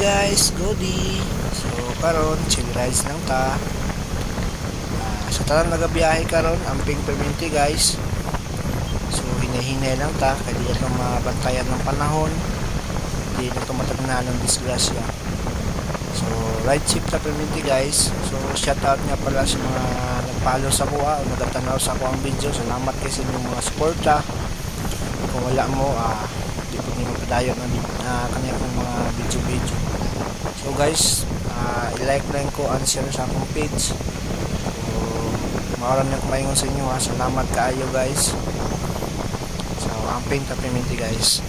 guys, Godi. So karon chill rides lang ta. Sa tanan nagabiyahe karon amping perminti guys. So hinahinay lang ta kay di na mabantayan ng panahon. Di na to matagna ng disgrasya. So ride safe ta perminti guys. So shout out nga pala sa mga nagpalo sa kuha o nagatanaw sa kuha ang video. Salamat kay sa inyong mga suporta. Kung wala mo di po nyo padayon kanya kong mga video. So guys, i-like lang ko and share sa akong page. So maoran na kumaingon sa inyo salamat kaayo guys. So amping tapimenti guys.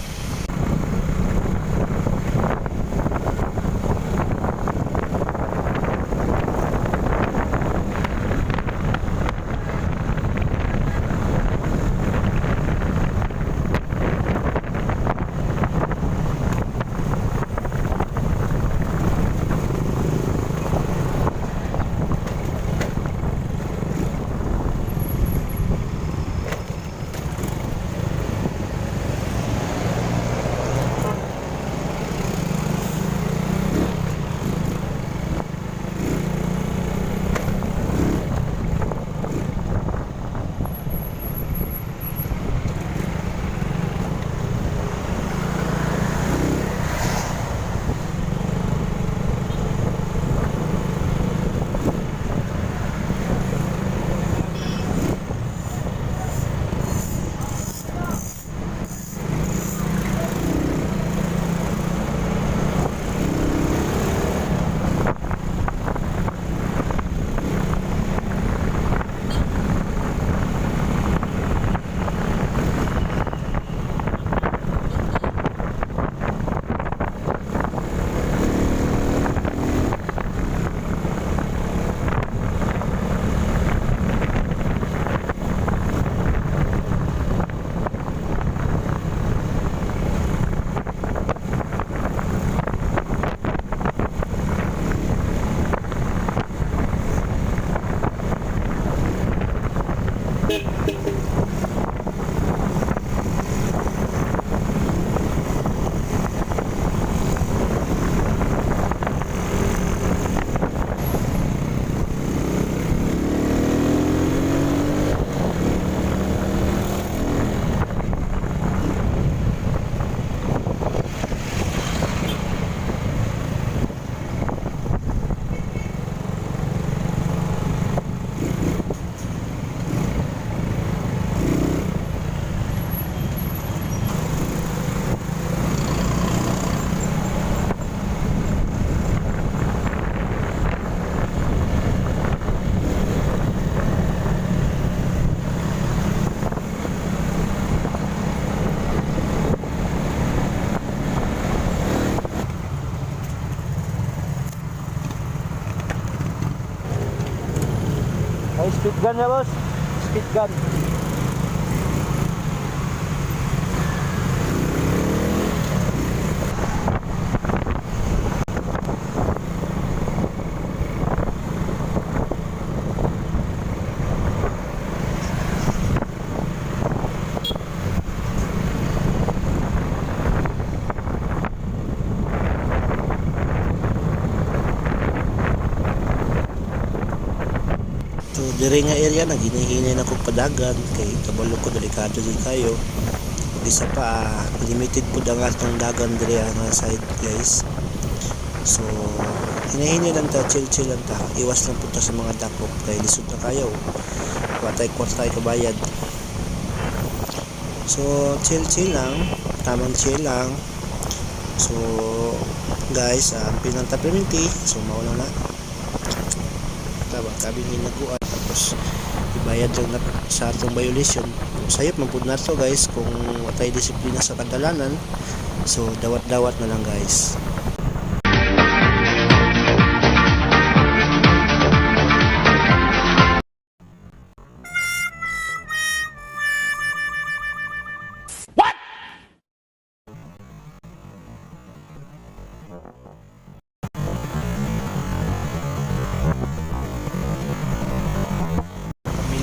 Ay, speed gun na boss. Speed gun. So dire nga area na ginihinay na ko padagan kay kabalo ko delikado din kayo. Isa pa limited po ang atong dagan dire nga side guys. So hinahinay lang ta, chill lang ta. Iwas lang po ta sa mga dakop kay lisod na kayo. Kwatay kabayad. So chill lang, tamang chill lang. So guys, pinanta perminti. So mauna na. Kabing hinaguan tapos ibayad lang na sa atong violation. Sayop man pud nato guys kung watay disiplina sa kadalanan. So dawat na lang guys.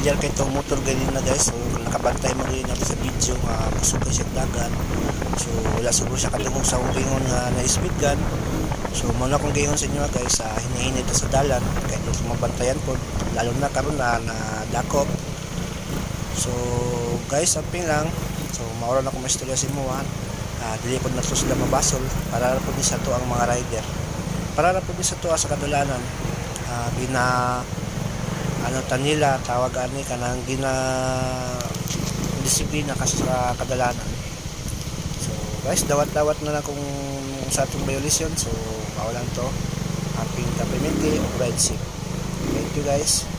Familiar kay itong motor ganyan na guys. So nakabantay mo rin natin sa video nga pasok siya dagat. So wala siguro siya katungong sa umpingon nga na speed gun. So muna kong gayon sa inyo guys, hinahinay ta sa dalan kaya dito mabantayan po lalo na karon na dakop. So guys, amping lang. So maura na ko maistorya sa imo dili po na to sila mabasol para po di sa to ang mga rider. Para po di sa to sa kadalanan. Gina ano tanila tawag ani kanang gina disiplina kasi sa kadalanan. So guys, dawat-dawat na lang kung sa atong violation. So mawalan to amping kapimenti o ride safe. Thank you guys.